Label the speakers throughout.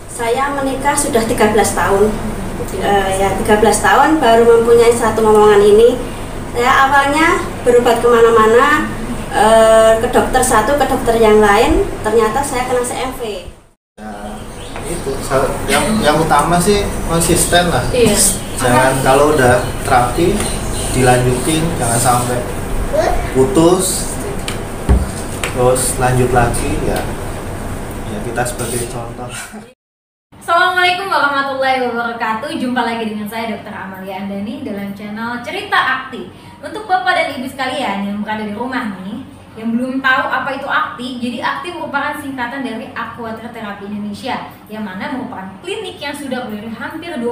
Speaker 1: Saya menikah sudah 13 tahun. 13 tahun baru mempunyai satu momongan ini. Saya awalnya berobat kemana-mana, ke dokter satu, ke dokter yang lain, ternyata saya kena CMV.
Speaker 2: Itu yang utama sih konsisten lah.
Speaker 3: Iya.
Speaker 2: Jangan kalau udah terapi dilanjutin, jangan sampai putus terus lanjut lagi ya kita sebagai contoh.
Speaker 3: Assalamualaikum warahmatullahi wabarakatuh. Jumpa lagi dengan saya Dr. Amalia Andani dalam channel Cerita Akti. Untuk bapak dan ibu sekalian yang berada di rumah nih, yang belum tahu apa itu Akti, jadi Akti merupakan singkatan dari Aquater Terapi Indonesia, yang mana merupakan klinik yang sudah berdiri hampir 25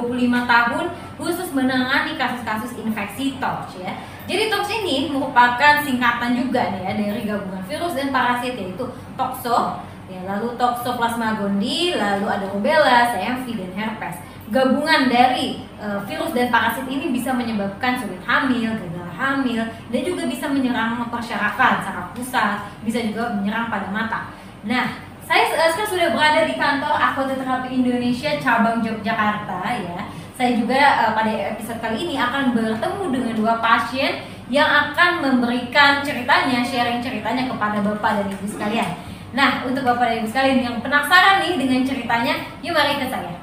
Speaker 3: tahun khusus menangani kasus-kasus infeksi TOX ya. Jadi TOX ini merupakan singkatan juga nih ya dari gabungan virus dan parasit, yaitu Toxo, ya, lalu Toxoplasma gondii, lalu ada rubella, CMV dan herpes. Gabungan dari virus dan parasit ini bisa menyebabkan sulit hamil, gagal hamil, dan juga bisa menyerang persyarafan, saraf pusat, bisa juga menyerang pada mata. Nah, saya sekarang sudah berada di kantor Aquater Terapi Indonesia cabang Yogyakarta ya. Saya juga pada episode kali ini akan bertemu dengan dua pasien yang akan memberikan ceritanya, sharing ceritanya kepada bapak dan ibu sekalian. Nah, untuk bapak dan ibu sekalian yang penasaran nih dengan ceritanya, yuk mari ke saya.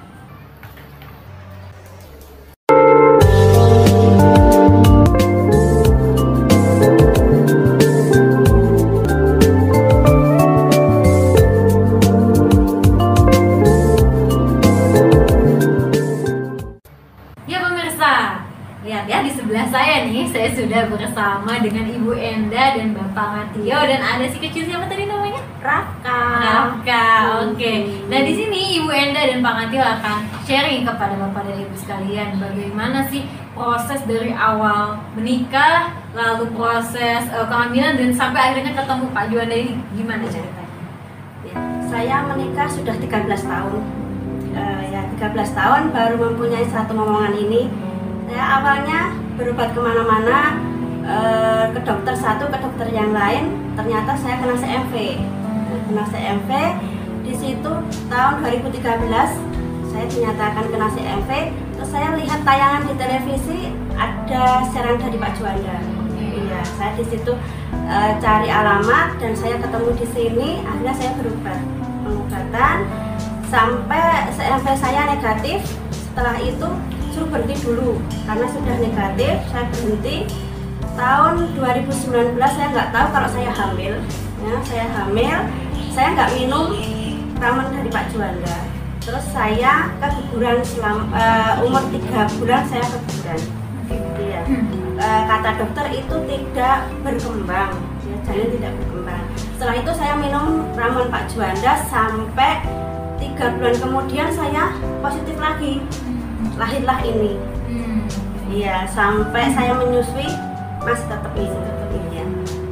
Speaker 3: Lihat ya, di sebelah saya nih, saya sudah bersama dengan Ibu Enda dan Bapak Matio, dan ada si kecil siapa tadi namanya? Raka. Oke. Nah, di sini Ibu Enda dan Pak Matio akan sharing kepada Bapak dan Ibu sekalian bagaimana sih proses dari awal menikah, lalu proses kehamilan dan sampai akhirnya ketemu Pak Juanda ini, gimana ceritanya?
Speaker 1: Saya menikah sudah 13 tahun. 13 tahun baru mempunyai satu momongan ini. Saya awalnya berobat kemana-mana, ke dokter satu, ke dokter yang lain, ternyata saya kena CMV. Di situ tahun 2013 saya dinyatakan kena CMV. Terus saya lihat tayangan di televisi ada siaran dari Pak Juanda. Iya, saya di situ cari alamat dan saya ketemu di sini. Akhirnya saya berobat, pengobatan sampai CMV saya negatif. Setelah itu suruh berhenti dulu karena sudah negatif. Saya berhenti tahun 2019. Saya nggak tahu kalau saya hamil ya, saya nggak minum ramuan dari Pak Juanda. Terus saya keguguran selama umur 3 bulan. Saya keguguran. Iya. Kata dokter itu tidak berkembang ya, janin tidak berkembang. Setelah itu saya minum ramuan Pak Juanda sampai 3 bulan kemudian saya positif lagi. Lahirlah ini. Iya, sampai saya menyusui masih tetap ini ya.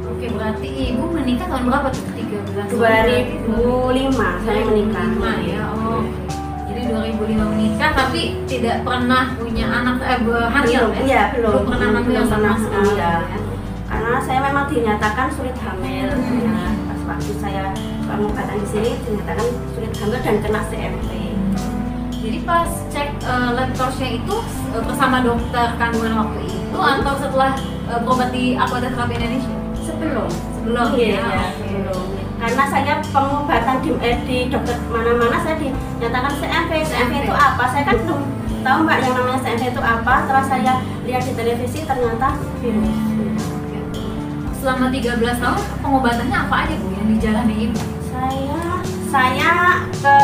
Speaker 3: Oke, berarti ibu menikah tahun berapa tuh? 13
Speaker 1: 2005 saya menikah.
Speaker 3: 2005 ya. Oh. Jadi 2005 menikah tapi tidak pernah punya anak hamil ya?
Speaker 1: Iya, belum
Speaker 3: pernah hamil sama sekali ya.
Speaker 1: Karena saya memang dinyatakan sulit hamil. Ya, pas waktu saya pengobatan di sini dinyatakan sulit hamil dan kena CMV.
Speaker 3: Jadi pas cek lab torchnya itu bersama dokter kandungan waktu itu atau setelah berobat di Aquater Terapi Indonesia?
Speaker 1: Sebelum
Speaker 3: ya.
Speaker 1: Sebelum. Karena saya pengobatan di dokter mana-mana saya dinyatakan CMV. CMV itu apa? Saya kan belum tahu Mbak yang namanya CMV itu apa. Setelah saya lihat di televisi ternyata virus.
Speaker 3: Selama 13 tahun pengobatannya apa aja Bu yang dijalani Ibu?
Speaker 1: Saya ke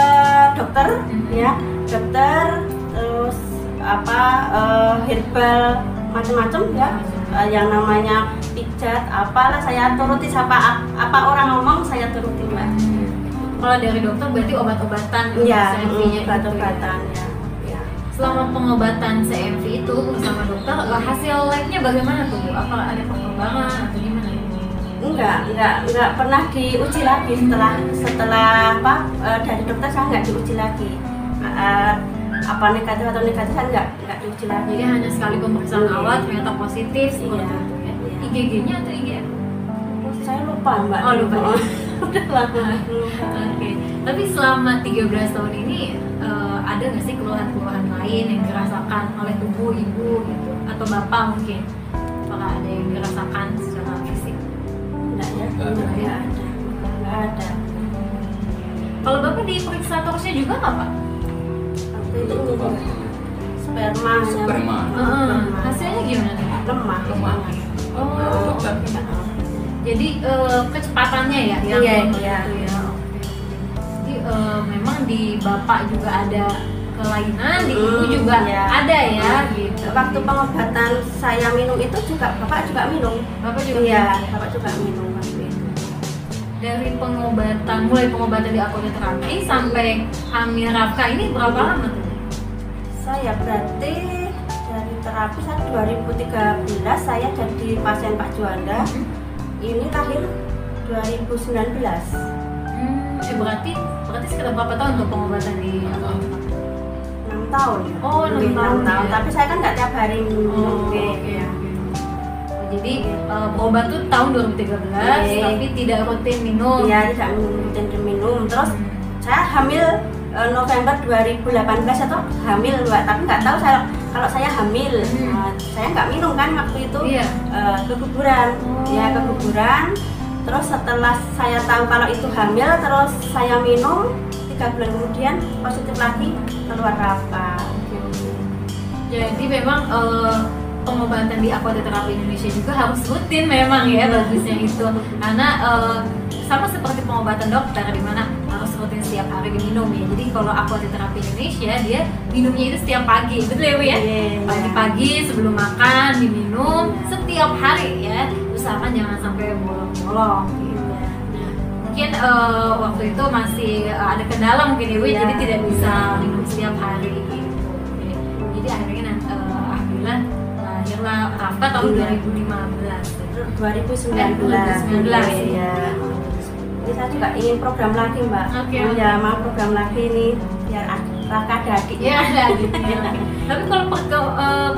Speaker 1: dokter ya. Dokter, terus herbal macam-macam ya, yang namanya pijat, apalah saya turuti, apa orang ngomong saya turuti Mbak.
Speaker 3: Kalau dari dokter berarti obat-obatan
Speaker 1: ya,
Speaker 3: CMV-nya
Speaker 1: obat-obatan ya.
Speaker 3: Selama pengobatan CMV itu bersama dokter, hasil labnya bagaimana tuh Bu? Apa ada perkembangan atau gimana?
Speaker 1: Enggak pernah diuji lagi setelah dari dokter saya nggak diuji lagi. Apa negatif atau negatif kan nggak diuji lagi.
Speaker 3: Jadi hanya sekali pemeriksaan awal ternyata positif seperti itu ya. IgG-nya atau IgM?
Speaker 1: Saya lupa Mbak.
Speaker 3: Oh lupa.
Speaker 1: Udah lama.
Speaker 3: Oke. Tapi selama 13 tahun ini ada nggak sih keluhan-keluhan lain yang dirasakan oleh tubuh ibu gitu atau bapak mungkin? Apakah ada yang dirasakan secara fisik?
Speaker 1: Enggak ya, enggak ada.
Speaker 3: Kalau bapak diperiksa terusnya juga nggak pak?
Speaker 1: Waktu itu sperma.
Speaker 3: Hasilnya gimana nih?
Speaker 1: Lemah.
Speaker 3: Oh, jadi kecepatannya ya?
Speaker 1: Iya.
Speaker 3: Gitu ya. Jadi memang di bapak juga ada kelainan, di ibu juga ada ya gitu.
Speaker 1: Waktu pengobatan saya minum itu juga bapak juga minum.
Speaker 3: Bapak juga
Speaker 1: Iya,
Speaker 3: minum?
Speaker 1: bapak juga minum waktu itu.
Speaker 3: Dari pengobatan, mulai pengobatan di terapi sampai hamil Rafka ini berapa lama tuh?
Speaker 1: Saya berarti dari terapi saat 2013 saya jadi pasien Pak Juanda. Ini lahir 2019.
Speaker 3: Berarti sekitar berapa tahun tuh pengobatan di
Speaker 1: 6 tahun.
Speaker 3: Oh, 6 tahun. Ya.
Speaker 1: Tapi saya kan nggak tiap hari minum.
Speaker 3: Oke. Jadi berobat tuh tahun 2013, tapi tidak rutin minum.
Speaker 1: Iya, tidak rutin minum. Terus saya hamil November 2018 atau hamil Mbak, tapi nggak tahu saya kalau saya hamil. Saya nggak minum kan waktu itu.
Speaker 3: Iya.
Speaker 1: Keguguran. Ya, keguguran. Terus setelah saya tahu kalau itu hamil, terus saya minum 3 bulan kemudian positif lagi, keluar Rafka.
Speaker 3: Jadi memang pengobatan di Aquaterapi Indonesia juga harus rutin memang ya, bagusnya itu karena sama seperti pengobatan dokter di mana harus rutin setiap hari diminum ya. Jadi kalau Aquaterapi Indonesia dia minumnya itu setiap pagi, betul ya Bu ya? Pagi-pagi sebelum makan diminum setiap hari ya, usahakan jangan sampai bolong-bolong gitu. Nah, mungkin waktu itu masih ada kendala mungkin ya Bu, jadi tidak bisa minum setiap hari gitu. Jadi akhirnya alhamdulillah lahirlah Rafka tahun 2019.
Speaker 1: 2019 ya. Ini saya juga ingin program lagi Mbak. Ya mau program lagi ini biar Rafka ada adik.
Speaker 3: Ya ada adik. Tapi kalau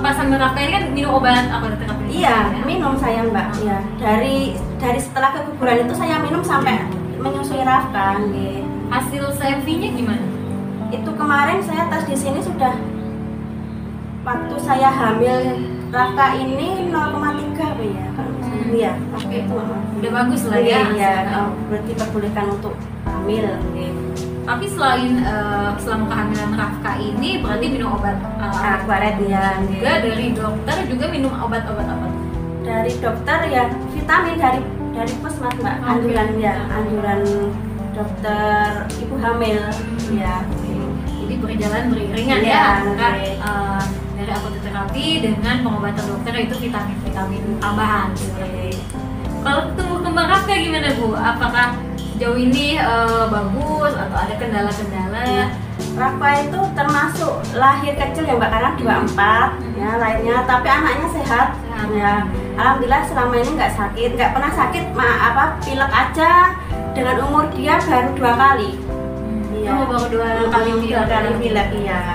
Speaker 3: pasang Rafka ini kan minum obat Aquaterapi?
Speaker 1: Iya, minum saya Mbak. Ya dari setelah keguguran itu saya minum sampai menyusui Rafka.
Speaker 3: Hasil CMV-nya gimana?
Speaker 1: Itu kemarin saya tes di sini sudah waktu saya hamil Rafka ini 0,3 Bu ya. Iya, oke itu
Speaker 3: udah bagus lah ya.
Speaker 1: Iya, berarti diperbolehkan untuk hamil.
Speaker 3: Tapi selain selama kehamilan Rafka ini berarti minum obat
Speaker 1: Aquaret ya.
Speaker 3: Juga dari dokter juga minum obat-obat apa?
Speaker 1: Dari dokter ya vitamin dari puskesmas Mbak. Anjuran dokter ibu hamil ya.
Speaker 3: Jadi berjalan beriringan ya. Dari Aquaterapi dengan pengobatan dokter itu vitamin tambahan. Kalau tumbuh kembang Rafka gimana Bu? Apakah sejauh ini bagus atau ada kendala-kendala?
Speaker 1: Rafka itu termasuk lahir kecil ya Mbak, karena 24 ya lahirnya, tapi anaknya sehat. Ya, alhamdulillah selama ini nggak sakit, nggak pernah sakit. Pilek aja dengan umur dia baru 2 kali.
Speaker 3: Iya. Baru 2 kali
Speaker 1: pilek iya.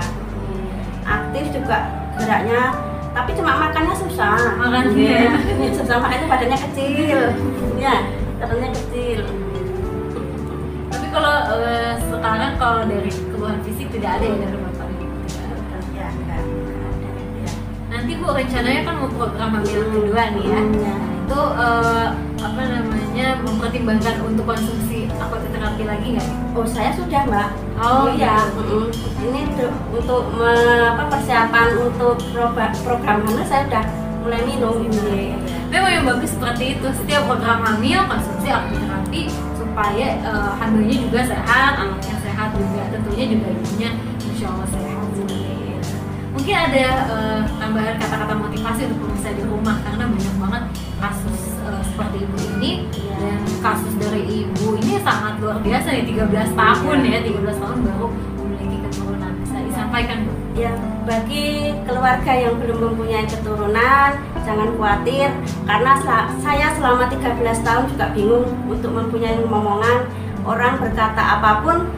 Speaker 1: Aktif juga geraknya, tapi cuma makannya susah. Susah, makanya badannya kecil. Ya, badannya kecil.
Speaker 3: Tapi kalau sekarang kalau dari keluhan fisik tidak ada ya dari bapak?
Speaker 1: Ya, enggak ada.
Speaker 3: Nanti Bu rencananya kan mau program hamil kedua nih ya. Itu mempertimbangkan untuk konsumsi Aquaterapi lagi nggak?
Speaker 1: Oh saya sudah Mbak.
Speaker 3: Oh
Speaker 1: iya. Ini untuk persiapan untuk program hamil saya sudah mulai minum.
Speaker 3: Memang yang bagus seperti itu, setiap program hamil konsumsi Aquaterapi supaya hamilnya juga sehat, anaknya sehat juga, tentunya juga ibunya insya Allah sehat. Mungkin ada tambahan kata-kata motivasi untuk pemirsa di rumah karena banyak banget kasus seperti ibu ini dan kasus dari ibu ini sangat luar biasa nih, 13 tahun ya, 13 tahun baru memiliki keturunan. Bisa disampaikan Bu?
Speaker 1: Ya, bagi keluarga yang belum mempunyai keturunan jangan khawatir karena saya selama 13 tahun juga bingung untuk mempunyai momongan. Orang berkata apapun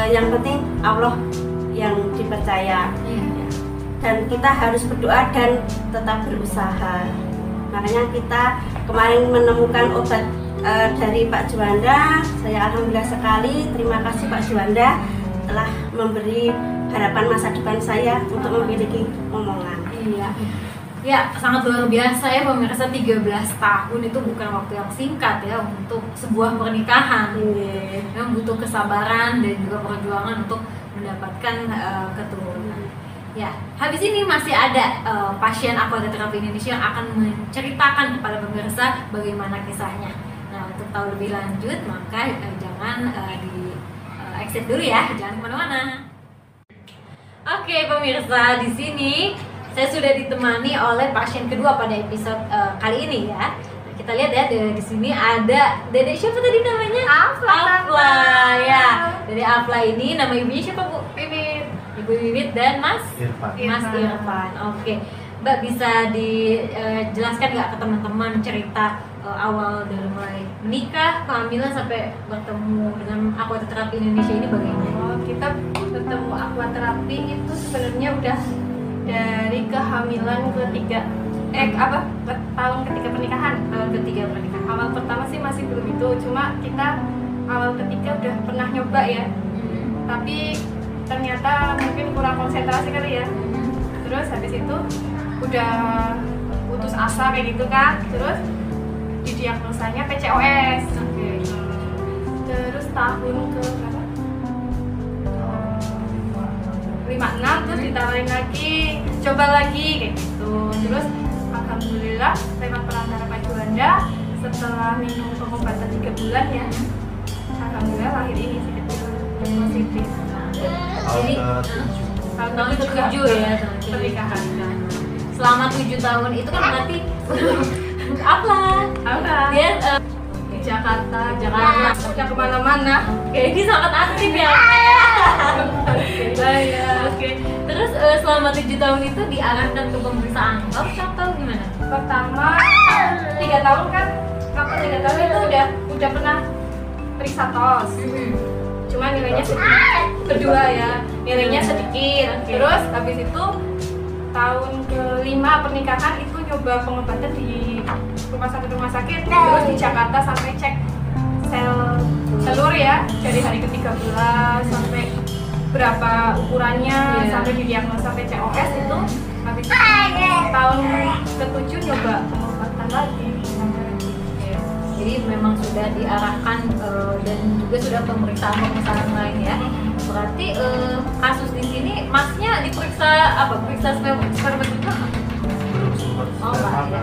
Speaker 1: yang penting Allah yang dipercaya. Dan kita harus berdoa dan tetap berusaha. Makanya kita kemarin menemukan obat dari Pak Juanda, saya alhamdulillah sekali. Terima kasih Pak Juanda telah memberi harapan masa depan saya untuk memiliki omongan.
Speaker 3: Iya. Ya, sangat luar biasa ya pemirsa, 13 tahun itu bukan waktu yang singkat ya untuk sebuah pernikahan. Yang butuh kesabaran dan juga perjuangan untuk mendapatkan keturunan. Ya, habis ini masih ada pasien Aquatica Therapy Indonesia yang akan menceritakan kepada pemirsa bagaimana kisahnya. Nah, untuk tahu lebih lanjut maka jangan di exit dulu ya, jangan kemana-mana. Oke pemirsa, di sini saya sudah ditemani oleh pasien kedua pada episode kali ini ya. Nah, kita lihat ya, di sini ada Dedek siapa tadi namanya? Afla ya. Dedek Afla ini nama ibunya siapa Bu?
Speaker 4: Bibit.
Speaker 3: Ibu Bibit dan Mas
Speaker 2: Irfan.
Speaker 3: Mas Irfan. Oke. Mbak bisa dijelaskan nggak ke teman-teman cerita awal dari mulai menikah, kehamilan sampai bertemu dengan Aquatica Therapy Indonesia ini bagaimana?
Speaker 4: Oh, kita bertemu Aquaterapi itu sebenarnya udah dari kehamilan ketiga, tahun ketiga pernikahan.
Speaker 3: Tahun ketiga pernikahan.
Speaker 4: Awal pertama sih masih belum itu, cuma kita awal ketiga udah pernah nyoba ya. Tapi ternyata mungkin kurang konsentrasi kali ya. Terus habis itu udah putus asa kayak gitu kan. Terus didiagnosanya PCOS. Terus tahun ke berapa? 56 terus ditawarin lagi, coba lagi kayak gitu. Terus alhamdulillah lewat perantara Pak Juanda, setelah minum pengobatan 3 bulan ya, alhamdulillah lahir ini sih positif.
Speaker 3: Jadi tahun ke-7 ya
Speaker 4: pernikahan.
Speaker 3: Selama 7 tahun itu kan berarti apa? Dia
Speaker 4: Di Jakarta,
Speaker 3: udah
Speaker 4: kemana-mana.
Speaker 3: Kayak ini sangat aktif ya. Oke. Terus selama 7 tahun itu diarahkan ke pemeriksaan atau gimana?
Speaker 4: Pertama 3 tahun kan, aku 3 tahun itu udah pernah periksa tos. Cuma nilainya sedikit. Kedua ya, nilainya sedikit. Terus habis itu tahun ke-5 pernikahan itu nyoba pengobatan di rumah sakit. Terus di Jakarta sampai cek sel telur ya, dari hari ke-13 sampai berapa ukurannya, sampai didiagnosa PCOS itu. Habis itu tahun ke-7 nyoba pengobatan lagi.
Speaker 3: Jadi memang sudah diarahkan dan juga sudah pemeriksaan lain ya. Berarti kasus di sini masnya diperiksa apa? Periksa sperma juga?
Speaker 2: Belum sempat.
Speaker 3: Oh enggak ya.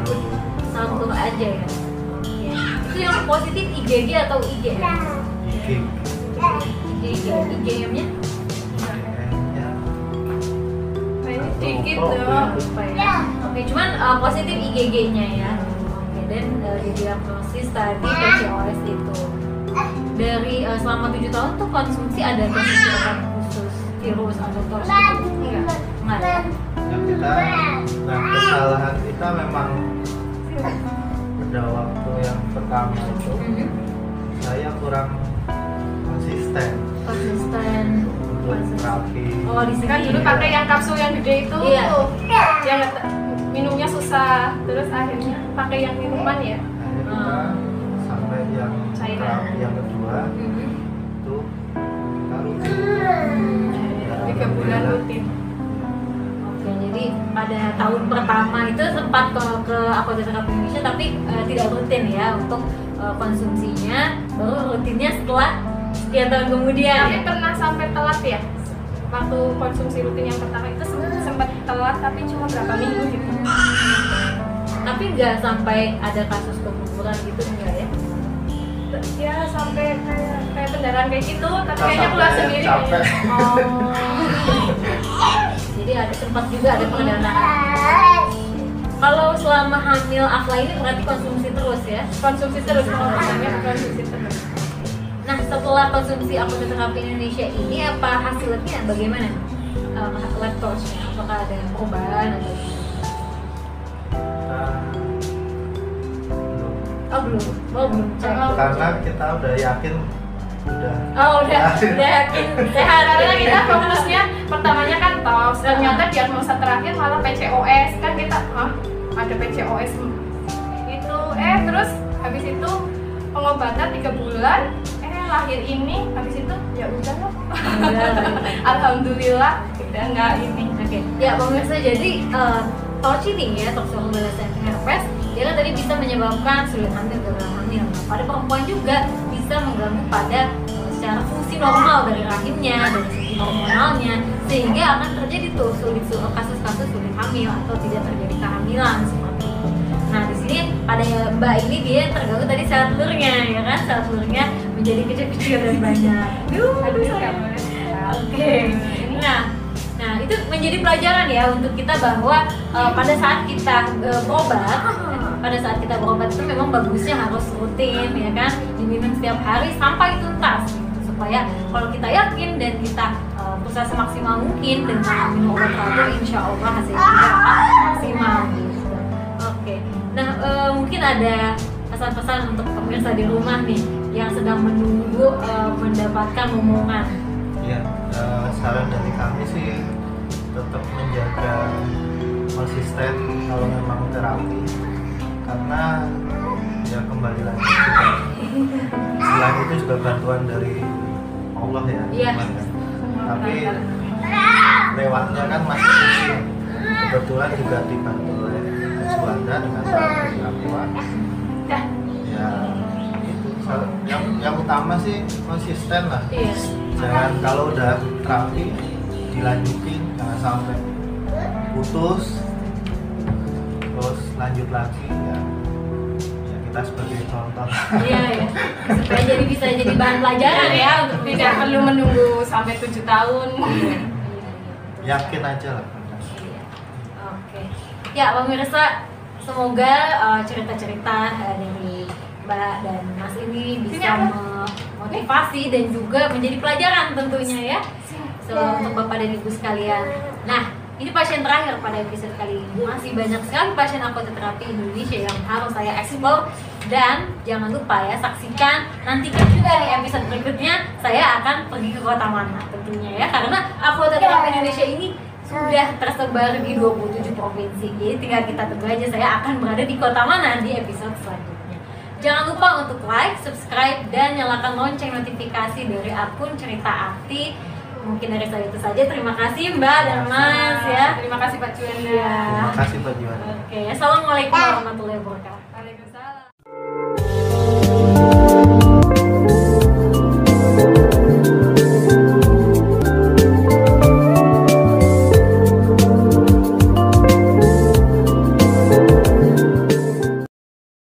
Speaker 3: Satu aja ya. Oke. Itu yang positif IgG atau IgM? IgM-nya?
Speaker 4: Kayaknya sedikit
Speaker 2: Oh,
Speaker 4: tuh.
Speaker 3: Lupa ya. Oke, cuman positif IgG-nya ya. Oke, dan didiagnosis tadi PCOS itu. Dari selama 7 tahun tuh konsumsi ada konsumsi obat khusus virus atau tos gitu? Enggak ya?
Speaker 2: Nah, kesalahan kita memang pada waktu yang pertama itu saya kurang konsisten untuk terapi.
Speaker 3: Oh, di sini
Speaker 4: Kan dulu pakai yang kapsul yang gede itu.
Speaker 3: Iya.
Speaker 4: Yang minumnya susah. Terus akhirnya pakai yang minuman ya.
Speaker 2: Akhirnya kita sampai yang
Speaker 4: Cairan.
Speaker 2: terapi yang kedua itu kita rutin.
Speaker 4: 3 bulan rutin.
Speaker 3: Oke, jadi pada tahun pertama itu sempat ke Aquatica Therapy Indonesia tapi tidak rutin ya untuk konsumsinya, baru rutinnya setelah sekian tahun kemudian.
Speaker 4: Tapi pernah sampai telat ya. Waktu konsumsi rutin yang pertama itu sempat telat tapi cuma berapa minggu gitu.
Speaker 3: Tapi nggak sampai ada kasus keguguran gitu enggak ya?
Speaker 4: Ya sampai kayak pendarahan kayak gitu, tapi
Speaker 2: Nggak
Speaker 4: kayaknya keluar
Speaker 2: sampai
Speaker 4: sendiri
Speaker 2: capek.
Speaker 4: kayaknya. Oh.
Speaker 3: Jadi ada sempat juga ada perdarahan. Kalau selama hamil Afla ini berarti konsumsi terus ya?
Speaker 4: Konsumsi terus, pengobatannya konsumsi terus.
Speaker 3: Nah, setelah konsumsi Aquatica Therapy Indonesia ini apa hasilnya bagaimana? Lab test-nya apakah ada perubahan atau belum? Belum cek.
Speaker 2: Karena kita udah yakin
Speaker 3: Udah yakin sehat.
Speaker 4: Karena kita fokusnya pertamanya kan tos, ternyata diagnosa terakhir malah PCOS. Kan kita ada PCOS itu, terus habis itu pengobatan 3 bulan, lahir ini, habis itu ya udah lah. Alhamdulillah udah nggak ini.
Speaker 3: Oke, ya pemirsa, jadi torch ini ya, toxoplasmosis herpes, dia kan tadi bisa menyebabkan sulit hamil, gagal hamil. Nah, pada perempuan juga bisa mengganggu pada secara fungsi normal dari rahimnya, dari segi hormonalnya, sehingga akan terjadi tuh kasus-kasus sulit hamil atau tidak terjadi kehamilan seperti itu. Nah, di sini pada Mbak ini dia terganggu tadi sel telurnya, ya kan? Sel telurnya menjadi kecil-kecil dan banyak. Oke. Nah, itu menjadi pelajaran ya untuk kita bahwa pada saat kita berobat, itu memang bagusnya harus rutin, ya kan? Diminum setiap hari sampai tuntas, gitu. Supaya kalau kita yakin dan kita berusaha semaksimal mungkin dengan minum obat teratur, insya Allah hasilnya juga akan maksimal. Gitu. Oke. Nah, mungkin ada pesan-pesan untuk pemirsa di rumah nih yang sedang menunggu mendapatkan momongan.
Speaker 2: Ya, saran dari kami sih tetap menjaga konsisten kalau memang terapi, karena ya kembali lagi juga, selain itu juga bantuan dari Allah ya,
Speaker 3: Iya.
Speaker 2: teman kan. Tapi lewatnya kan masih pusing. Kebetulan juga dibantu oleh Juanda dengan terapi aqua. Ya itu yang utama sih konsisten lah.
Speaker 3: Iya.
Speaker 2: Jangan kalau udah terapi dilanjutin, jangan sampai putus terus lanjut lagi ya kita sebagai contoh.
Speaker 3: Iya ya. Supaya bisa jadi bahan pelajaran ya untuk
Speaker 4: Tidak perlu menunggu sampai 7 tahun.
Speaker 2: Yakin aja lah.
Speaker 3: Oke. Ya, pemirsa, semoga cerita-cerita dari Mbak dan Mas ini bisa memotivasi dan juga menjadi pelajaran tentunya ya. Untuk Bapak dan Ibu sekalian. Nah, ini pasien terakhir pada episode kali ini. Masih banyak sekali pasien aquaterapi Indonesia yang harus saya eksplor. Dan jangan lupa ya, saksikan, nantikan juga di episode berikutnya saya akan pergi ke kota mana tentunya ya. Karena aquaterapi Indonesia ini sudah tersebar di 27 provinsi. Jadi tinggal kita tunggu aja saya akan berada di kota mana di episode selanjutnya. Jangan lupa untuk like, subscribe, dan nyalakan lonceng notifikasi dari akun Cerita Akti. Mungkin dari saya itu saja. Terima kasih Mbak dan Mas ya.
Speaker 4: Terima kasih Pak Juanda.
Speaker 3: Ya.
Speaker 2: Terima kasih Pak Juanda.
Speaker 3: Oke, assalamualaikum warahmatullahi wabarakatuh.